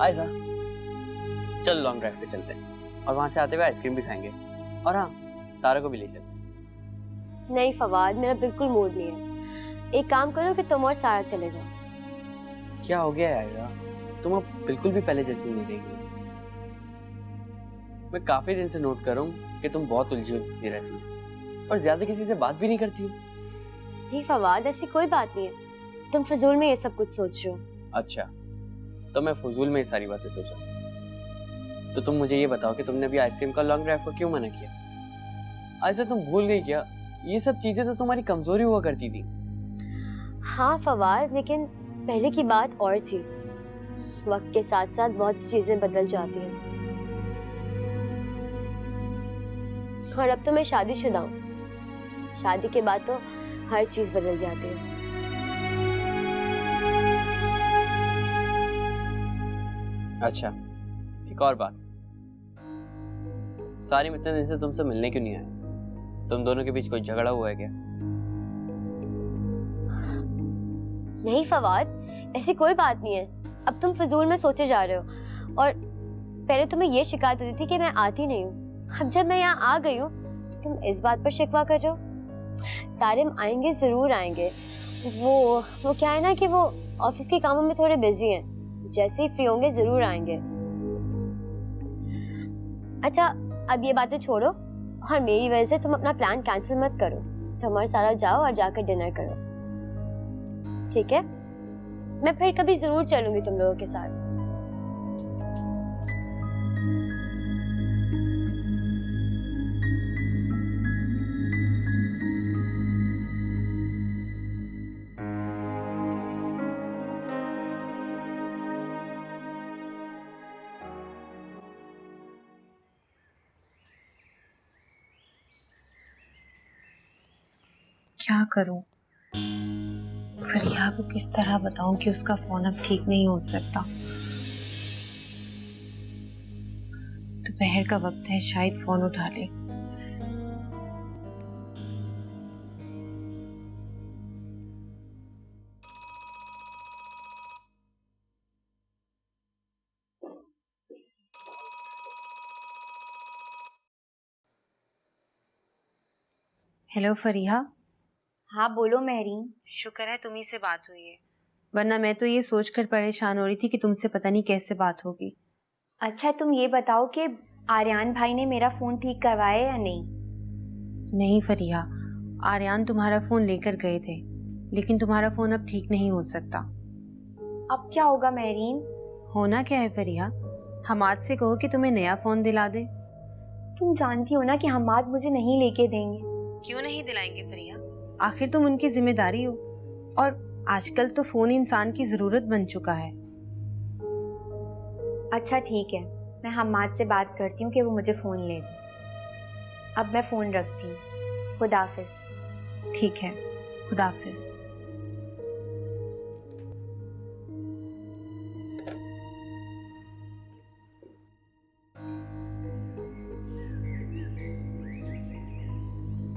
आयजा, चल long drive पे चलते हैं और वहां से आते हुए आइसक्रीम भी खाएंगे। और हाँ, सारा को भी ले चलते हैं। नहीं फवाद, मेरा बिल्कुल मूड नहीं है। एक काम करो कि तुम और सारा चले जाओ। क्या हो गया आयजा? तुम अब बिल्कुल भी पहले जैसी नहीं रही। मैं काफी दिन से नोट कर रहा हूँ कि तुम बहुत उलझी हुई रहती हो और ज्यादा किसी से बात भी नहीं करती हो। नहीं फवाद, ऐसी कोई बात नहीं है। तुम फजूल में ये सब कुछ सोच रहे हो। अच्छा, तो मैं फजूल में ये सारी बातें सोचा। तो तुम मुझे ये बताओ कि तुमने अभी आइसक्रीम का लॉन्ग ड्राइव को क्यों मना किया? ऐसा तुम भूल गई क्या? ये सब चीजें तो तुम्हारी कमजोरी हुआ करती थी। हाँ फवाद, लेकिन पहले की बात और थी। वक्त के साथ साथ बहुत सी चीजें बदल जाती हैं। और अब तो मैं शादीशुदा हूँ। शादी के बाद तो हर चीज बदल जाती है। अच्छा, एक और बात, सारी इतने दिन से तुमसे मिलने क्यों नहीं आए? तुम दोनों के बीच कोई झगड़ा हुआ है क्या? नहीं फवाद, ऐसी कोई बात नहीं है। अब तुम फजूल में सोचे जा रहे हो। और पहले तुम्हें ये शिकायत होती थी कि मैं आती नहीं हूँ। अब जब मैं यहाँ आ गई हूँ तुम इस बात पर शिकवा कर रहे हो। सारिम आएंगे, जरूर आएंगे। वो क्या है ना कि वो ऑफिस के कामों में थोड़े बिजी हैं। जैसे ही फ्री होंगे जरूर आएंगे। अच्छा, अब ये बातें छोड़ो और मेरी वजह से तुम अपना प्लान कैंसिल मत करो। तुम और सारा जाओ और जाकर डिनर करो, ठीक है? मैं फिर कभी जरूर चलूंगी तुम लोगों के साथ। क्या करूं? फरिया को किस तरह बताऊं कि उसका फोन अब ठीक नहीं हो सकता? दोपहर का वक्त है, शायद फोन उठा ले। हेलो फरिया। हाँ बोलो महरीन। शुक्र है तुम्ही से बात हुई है, वरना मैं तो ये सोचकर परेशान हो रही थी कि तुमसे पता नहीं कैसे बात होगी। अच्छा तुम ये बताओ कि आर्यन भाई ने मेरा फोन ठीक करवाया या नहीं? नहीं फरिया, आर्यन तुम्हारा फोन लेकर गए थे, लेकिन तुम्हारा फोन अब ठीक नहीं हो सकता। अब क्या होगा महरीन? होना क्या है फरिया? हमाद से कहो कि तुम्हें नया फोन दिला दे। तुम जानती हो ना कि हमाद मुझे नहीं लेके देंगे। क्यों नहीं दिलाएंगे फरिया? आखिर तुम उनकी जिम्मेदारी हो, और आजकल तो फोन इंसान की जरूरत बन चुका है। अच्छा ठीक है, मैं हमाद से बात करती हूँ कि वो मुझे फोन ले दे। अब मैं फोन रखती हूँ। खुदाफिज। ठीक है, खुदाफिज।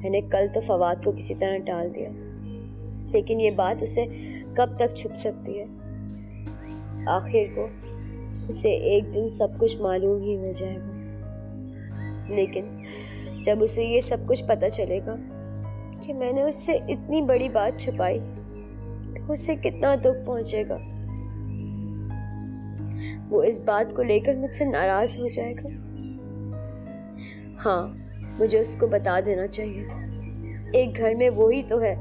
मैंने कल तो फवाद को किसी तरह टाल दिया, लेकिन ये बात उसे कब तक छुप सकती है? आखिर को उसे एक दिन सब कुछ मालूम ही हो जाएगा। लेकिन जब उसे ये सब कुछ पता चलेगा कि मैंने उससे इतनी बड़ी बात छुपाई, तो उसे कितना दुख पहुंचेगा। वो इस बात को लेकर मुझसे नाराज हो जाएगा। हाँ, मुझे उसको बता देना चाहिए। एक घर में वो ही तो है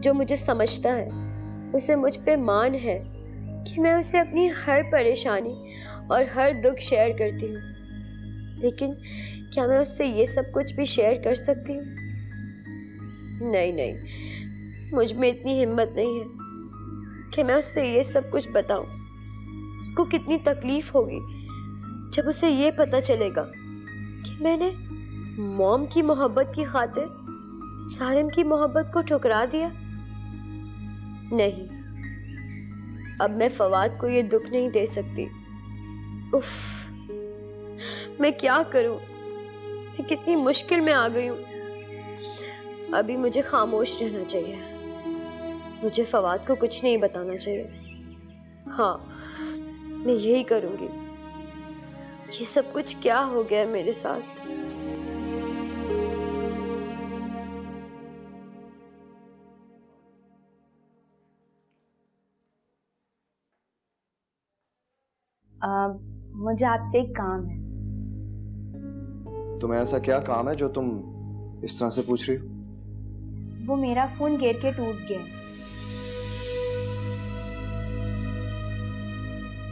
जो मुझे समझता है। उसे मुझ पे मान है कि मैं उसे अपनी हर परेशानी और हर दुख शेयर करती हूँ। लेकिन क्या मैं उससे ये सब कुछ भी शेयर कर सकती हूँ? नहीं नहीं, मुझ में इतनी हिम्मत नहीं है कि मैं उससे ये सब कुछ बताऊं। उसको कितनी तकलीफ होगी जब उसे ये पता चलेगा कि मैंने मॉम की मोहब्बत की खातिर सारिम की मोहब्बत को ठुकरा दिया। नहीं, अब मैं फवाद को ये दुख नहीं दे सकती। उफ, मैं क्या करूं? मैं कितनी मुश्किल में आ गई हूं। अभी मुझे खामोश रहना चाहिए। मुझे फवाद को कुछ नहीं बताना चाहिए। हाँ, मैं यही करूंगी। ये सब कुछ क्या हो गया मेरे साथ? मुझे आपसे एक काम है। तुम्हें ऐसा क्या काम है जो तुम इस तरह से पूछ रही हो? वो मेरा फोन गिर के टूट गया है।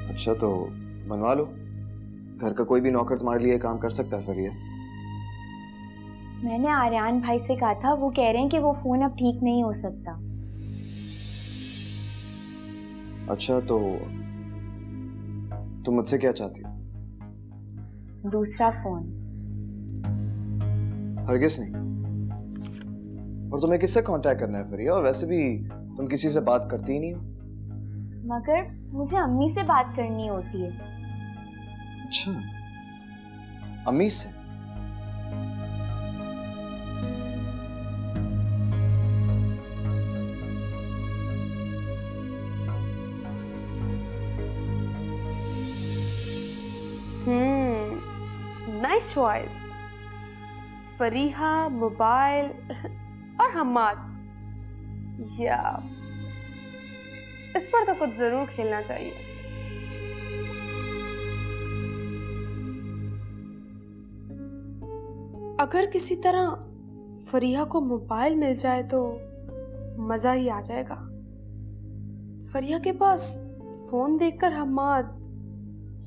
अच्छा तो बनवा लो। घर का कोई भी नौकर तुम्हारे लिए काम कर सकता है फरिया। मैंने आर्यन भाई से कहा था, वो कह रहे हैं कि वो फोन अब ठीक नहीं हो सकता। अच्छा तो तुम मुझसे क्या चाहती हो? दूसरा फोन। हरगिज नहीं। और तुम्हें किससे कांटेक्ट करना है फरिया? और वैसे भी तुम किसी से बात करती ही नहीं हो। मगर मुझे अम्मी से बात करनी होती है। अच्छा, अम्मी से? Nice choice. फरीहा, मोबाइल और हम्माद। या इस पर तो कुछ जरूर खेलना चाहिए। अगर किसी तरह फरीहा को मोबाइल मिल जाए तो मजा ही आ जाएगा। फरीहा के पास फोन देखकर हम्माद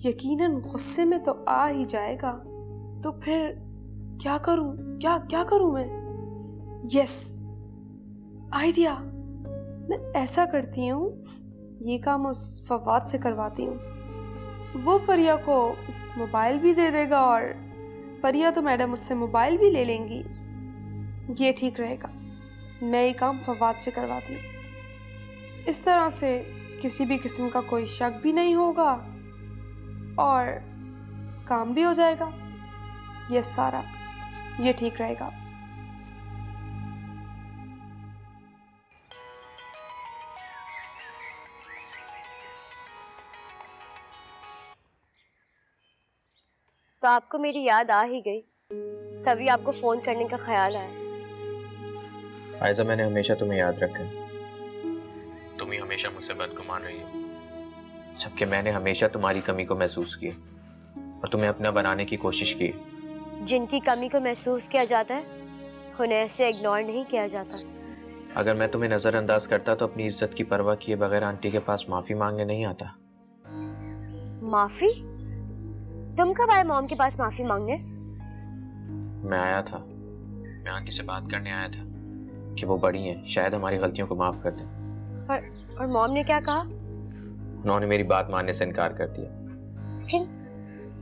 यकीनन गुस्से में तो आ ही जाएगा। तो फिर क्या करूं? क्या करूं मैं? Yes, idea. मैं ऐसा करती हूँ, ये काम उस फवाद से करवाती हूँ। वो फरिया को मोबाइल भी दे देगा और फरिया तो मैडम उससे मोबाइल भी ले लेंगी। ये ठीक रहेगा। मैं ये काम फवाद से करवाती हूँ। इस तरह से किसी भी किस्म का कोई शक भी नहीं होगा और काम भी हो जाएगा। ये सारा, ये ठीक रहेगा। तो आपको मेरी याद आ ही गई, तभी आपको फोन करने का ख्याल आया। आयजा, मैंने हमेशा तुम्हें याद रखा है। तुम ही हमेशा मुझसे बदगुमान रही हो, जबकि मैंने हमेशा तुम्हारी कमी को महसूस किया और तुम्हें अपना बनाने की कोशिश की। जिनकी कमी को महसूस किया जाता है उन्हें ऐसे इग्नोर नहीं किया जाता। अगर मैं तुम्हें नजरअंदाज करता तो अपनी इज्जत की परवाह किए बगैर आंटी के पास माफी मांगने नहीं आता। माफी? तुम कब आए मॉम के पास माफी मांगने? मैं आया था, मैं आंटी से बात करने आया था कि वो बड़ी हैं, शायद हमारी गलतियों को माफ कर दें। और मॉम ने क्या कहा? उन्होंने मेरी बात मानने से इनकार कर दिया। फिर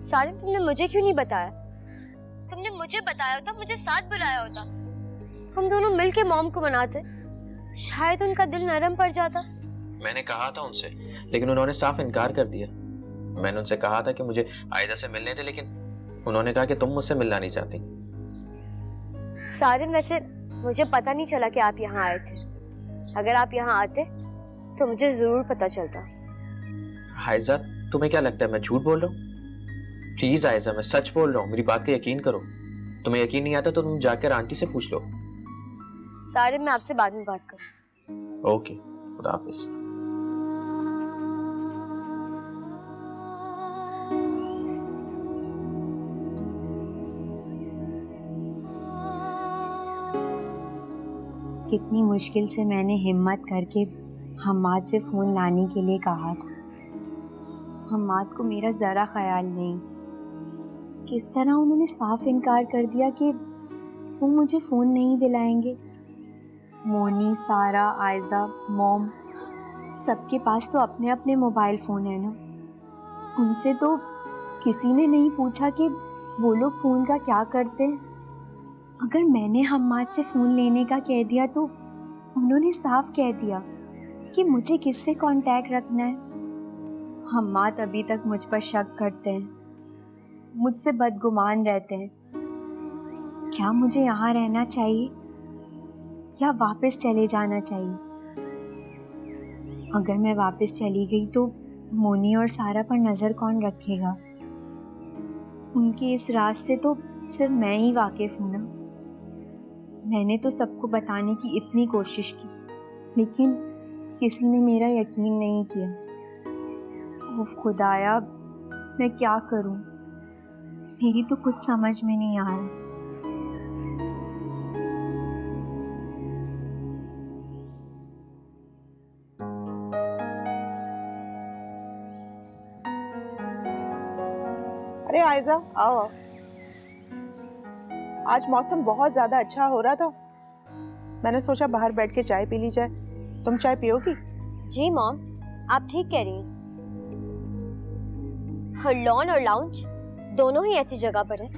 सारिम, तुमने मुझे क्यों नहीं बताया? तुमने मुझे बताया होता, मुझे साथ बुलाया होता, हम दोनों मिलके मॉम को मनाते, शायद उनका दिल नरम पड़ जाता। मैंने कहा था उनसे, लेकिन उन्होंने साफ इनकार कर दिया। मैंने उनसे कहा था कि मुझे आयदा से मिलने थे, लेकिन उन्होंने कहा कि तुम मुझसे मिलना नहीं चाहती। सारिम, वैसे मुझे पता नहीं चला कि आप यहाँ आए थे। अगर आप यहाँ आते तो मुझे जरूर पता चलता। आयजा, तुम्हें क्या लगता है मैं झूठ बोल रहा हूँ? प्लीज आयजा, मैं सच बोल रहा हूँ, मेरी बात का यकीन करो। तुम्हें यकीन नहीं आता तो तुम जाकर आंटी से पूछ लो। सारिम, मैं आपसे बाद में बात करूँ। ओके, खुदा हाफिज। कितनी मुश्किल से मैंने हिम्मत करके हम्माद से फ़ोन लाने के लिए कहा था। हम्माद को मेरा ज़रा ख्याल नहीं। किस तरह उन्होंने साफ इनकार कर दिया कि वो मुझे फ़ोन नहीं दिलाएंगे। मोनी, सारा, आयजा, मॉम, सबके पास तो अपने अपने मोबाइल फ़ोन है ना। उनसे तो किसी ने नहीं पूछा कि वो लोग फ़ोन का क्या करते हैं। अगर मैंने हम्माद से फ़ोन लेने का कह दिया तो उन्होंने साफ कह दिया कि मुझे किससे कांटेक्ट रखना है। हम्माद अभी तक मुझ पर शक करते हैं, मुझसे बदगुमान रहते हैं। क्या मुझे यहाँ रहना चाहिए या वापस चले जाना चाहिए? अगर मैं वापस चली गई तो मोनी और सारा पर नज़र कौन रखेगा? उनके इस राज से तो सिर्फ मैं ही वाकिफ हूँ ना। मैंने तो सबको बताने की इतनी कोशिश की, लेकिन किसी ने मेरा यकीन नहीं किया। उफ खुदाया, मैं क्या करूँ? मेरी तो कुछ समझ में नहीं आ रहा। अरे आयजा आओ आओ। आज मौसम बहुत ज्यादा अच्छा हो रहा था, मैंने सोचा बाहर बैठ के चाय पी ली जाए। तुम चाय पियोगी? जी मॉम, आप ठीक कह रही हैं। लॉन और लाउंज दोनों ही ऐसी जगह पर है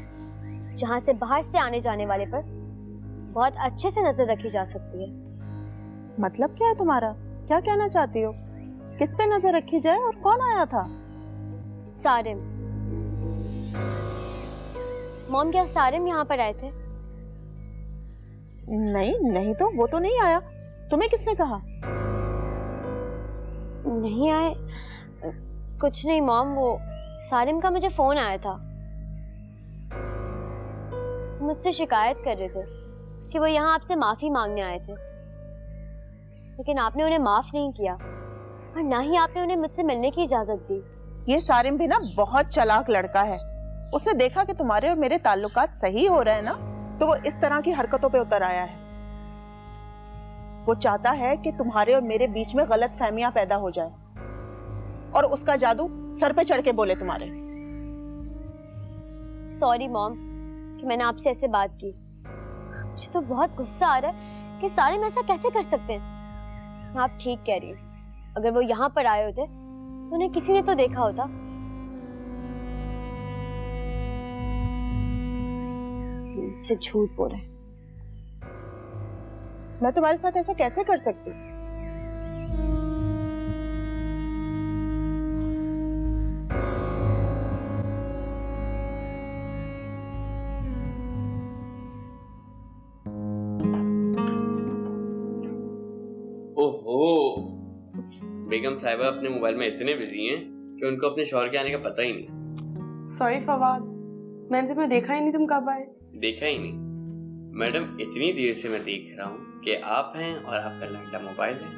जहां से बाहर से आने जाने वाले पर बहुत अच्छे से नजर रखी जा सकती है। मतलब क्या है तुम्हारा? क्या कहना चाहती हो? किस पे नजर रखी जाए और कौन आया था? सारिम। मॉम, क्या सारिम यहाँ पर आए थे? नहीं नहीं, तो वो तो नहीं आया। तुम्हें किसने कहा? नहीं आए? कुछ नहीं मॉम, वो सारिम का मुझे फोन आया था। मुझसे शिकायत कर रहे थे कि वो यहाँ आपसे माफी मांगने आए थे, लेकिन आपने उन्हें माफ नहीं किया और ना ही आपने उन्हें मुझसे मिलने की इजाजत दी। ये सारिम भी ना बहुत चालाक लड़का है। उसने देखा कि तुम्हारे और मेरे ताल्लुकात सही हो रहे हैं ना, तो वो इस तरह की हरकतों पे उतर आया है। वो चाहता है कि तुम्हारे और मेरे बीच में गलत फहमियां पैदा हो जाए और उसका जादू सर पे चढ़ के बोले तुम्हारे। सॉरी मॉम कि मैंने आपसे ऐसे बात की। मुझे तो बहुत गुस्सा आ रहा है कि सारिम ऐसा कैसे कर सकते हैं। आप ठीक कह रही हैं, अगर वो यहाँ पर आए होते तो उन्हें किसी ने तो देखा होता। मुझसे झूठ बोल रहे हैं। मैं तुम्हारे साथ ऐसा कैसे कर सकती? ओहो, बेगम साहिबा अपने मोबाइल में इतने बिजी हैं कि उनको अपने शौहर के आने का पता ही नहीं। सॉरी फवाद, मैंने तुम्हें देखा ही नहीं, तुम कब आए? देखा ही नहीं मैडम, इतनी देर से मैं देख रहा हूँ कि आप हैं और आपका लैंडा मोबाइल है।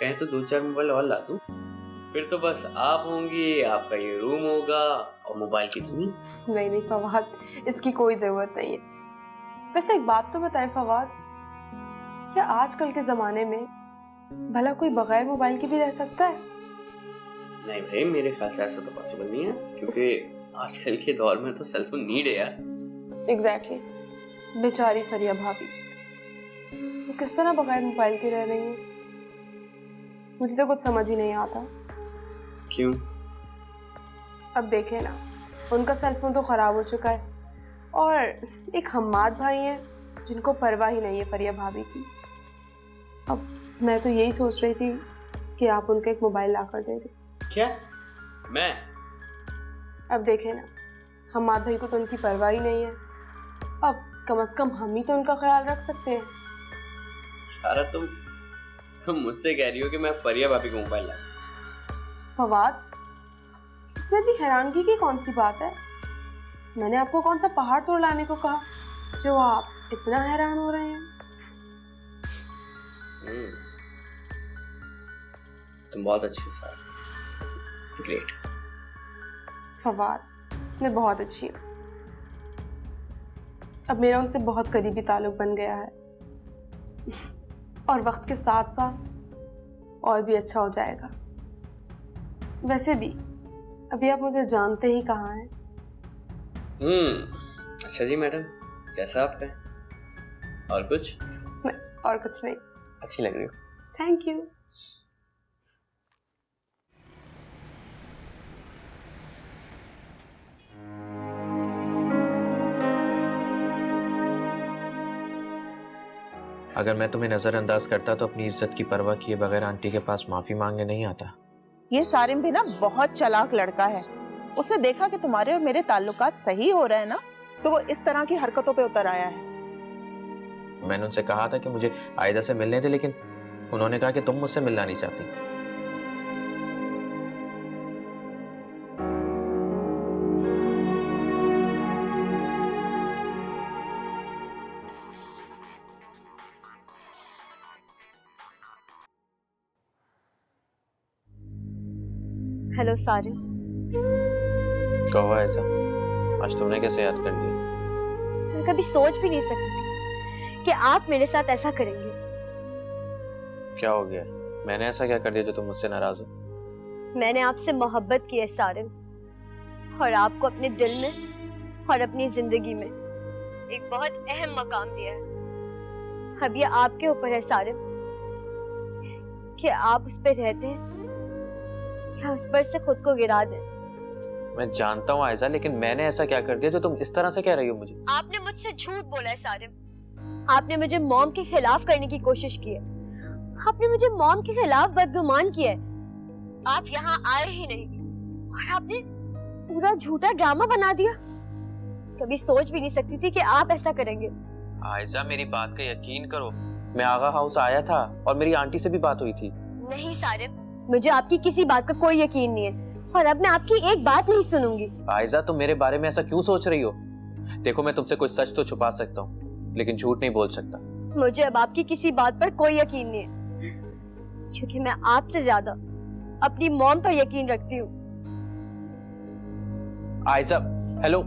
कहें तो 2-4 मोबाइल और ला दूं, फिर तो बस आप होंगी, आपका ये रूम होगा और मोबाइल की दुनिया। नहीं नहीं फवाद, इसकी कोई जरूरत नहीं है। वैसे एक बात तो बताएं फवाद, क्या आजकल के जमाने में भला कोई बगैर मोबाइल के भी रह सकता है? नहीं भाई, मेरे ख्याल से ऐसा तो पॉसिबल नहीं है, क्योंकि आजकल के दौर में तो सेलफोन नीड है यार। एग्जैक्टली। बेचारी फरिया भाभी, वो किस तरह बगैर मोबाइल के रह रही है? मुझे तो कुछ समझ ही नहीं आता। क्यों? अब देखे ना, उनका सेलफोन तो खराब हो चुका है और एक हम्माद भाई है जिनको परवाह ही नहीं है फरिया भाभी की। अब मैं तो यही सोच रही थी कि आप उनको एक मोबाइल ला कर दे दें। क्या? मैं? अब देखे ना, हम्माद भाई को तो उनकी परवाह ही नहीं है। अब कम से कम हम ही तो उनका ख्याल रख सकते हैं। सारा तुम मुझसे कह रही हो कि मैं फरिया भाभी को मोबाइल ला? फवाद, इसमें भी हैरानगी की कौन सी बात है? मैंने आपको कौन सा पहाड़ तोड़ लाने को कहा जो आप इतना हैरान हो रहे हैं? तुम बहुत अच्छी हो सारा। ग्रेट। फवाद, मैं बहुत अच्छी हूँ। अब मेरा उनसे बहुत करीबी ताल्लुक बन गया है और वक्त के साथ साथ और भी अच्छा हो जाएगा। वैसे भी अभी आप मुझे जानते ही कहाँ हैं। अच्छा जी मैडम, जैसा आप कहें। और कुछ? और कुछ नहीं। अच्छी लग रही हो। Thank you. अगर मैं तुम्हें नजरअंदाज करता तो अपनी इज्जत की परवाह किए बगैर आंटी के पास माफी मांगने नहीं आता। ये सारिम भी ना बहुत चालाक लड़का है। उसने देखा कि तुम्हारे और मेरे ताल्लुकात सही हो रहे हैं ना, तो वो इस तरह की हरकतों पे उतर आया है। मैंने उनसे कहा था कि मुझे आयदा से मिलने थे, लेकिन उन्होंने कहा कि तुम मुझसे मिलना नहीं चाहती। हेलो सारिन। कहो ऐसा, आज तुमने कैसे याद कर लिया? मैं कभी सोच भी नहीं सकती थी कि आप मेरे साथ ऐसा करेंगे। क्या हो गया? मैंने ऐसा क्या कर दिया जो तुम मुझसे नाराज हो? मैंने आपसे मोहब्बत की है सारिन, और आपको अपने दिल में और अपनी जिंदगी में एक बहुत अहम मकाम दिया है। अब ये आपके ऊपर है सारिन कि आप उस पर रहते हैं या उस पर से खुद को गिरा दें। मैं जानता हूँ आयजा, लेकिन मैंने ऐसा क्या कर दिया जो तुम इस तरह से कह रही हो मुझे? आपने मुझसे झूठ बोला है सारिन। आपने मुझे मॉम के खिलाफ करने की कोशिश की है। आपने मुझे मॉम के खिलाफ बदगुमान किया है। आप यहाँ आए ही नहीं और आपने पूरा झूठा ड्रामा बना दिया। कभी सोच भी नहीं सकती थी कि आप ऐसा करेंगे। आयजा, मेरी बात का यकीन करो, मैं आगा हाउस आया था और मेरी आंटी से भी बात हुई थी। नहीं सारिन, मुझे आपकी किसी बात का कोई यकीन नहीं है और अब मैं आपकी एक बात नहीं सुनूंगी। आयजा, तुम मेरे बारे में ऐसा क्यों सोच रही हो? देखो, मैं तुमसे कोई सच तो छुपा सकता हूँ, लेकिन झूठ नहीं बोल सकता। मुझे अब आपकी किसी बात पर कोई यकीन नहीं है, क्योंकि मैं आपसे ज्यादा अपनी मॉम पर यकीन रखती हूँ। आयजा, हेलो।